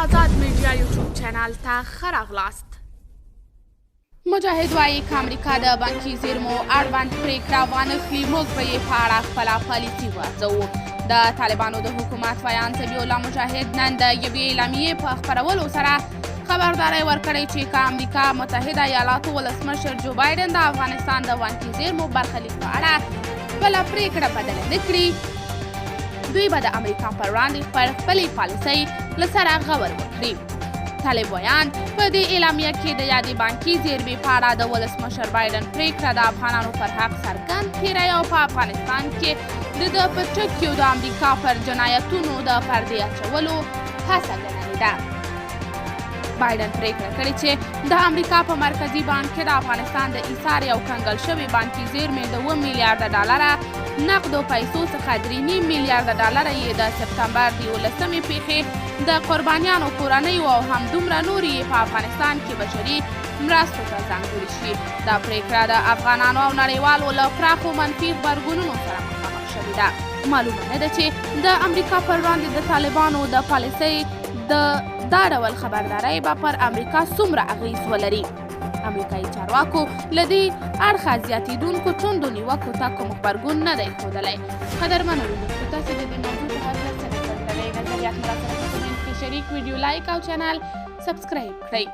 آزاد میډیا یوټیوب چینل ته ښه راغلاست. مجاهد وایي که امریکا د بانکي زیرمو اړوند پرېکړه وانخلي موږ به یې په اړه خپله پالیسي وارزوو. د طالبانو د حکومت ویان ذبیح الله مجاهد نن د یوې اعلامیې په خپرولو سره خبرداری ورکړی چې که امریکا متحده ایالاتو ولسمشر جو بایډن د افغانستان د بانکي زیرمو برخلیک په اړه خپله پرېکړه بدله نه کړي، دوی به د امریکا پر وړاندې خپلې پالیسۍ له سره غور وکړي. طالب ویان په دې اعلامیه کې د یادې بانکي زیرمې په اړه د ولسمشر بایډن پرېکړه د افغانانو پر حق څرګند تېری او په افغانستان کې د ده په ټکیو د امریکا پر جنایتونو د پردې اچولو هڅه ګڼلې ده. بایډن پرېکړه کړې چې د امریکا په مرکزي بانک کې د افغانستان د ایثار او کنګل شوې بانکي زیرمې د 7 میلیارده ډالره نقدو پیسو څخه 3.5 میلیارده ډالره یې د سپتمبر د 11مې پیښې د قربانیانو کورنیو او همدومره نورې یې په افغانستان کې بشري مرستو ته ځانګړې شي. دا پرېکړه د افغانانو او نړیوالو له پراخو منفي غبرګونونو سره مخامخ شوې ده. معلومه نه ده چې د امریکا پر وړاندې د طالبانو د پالیسۍ دا ډول خبرداری به پر امریکا څومره اغیز ولري. امریکایي چارواکو له دې اړخه زیاتېدونکو ټونډو نیوکو ته کوم غبرګون نه دی ښودلی. قدرمنو لیدونکو، تاسو د دې موضوع په هکله څه نظریات مو راسره په کمنټ کې شریک، ویډیو لایک او چینل سبسکرایب کړئ.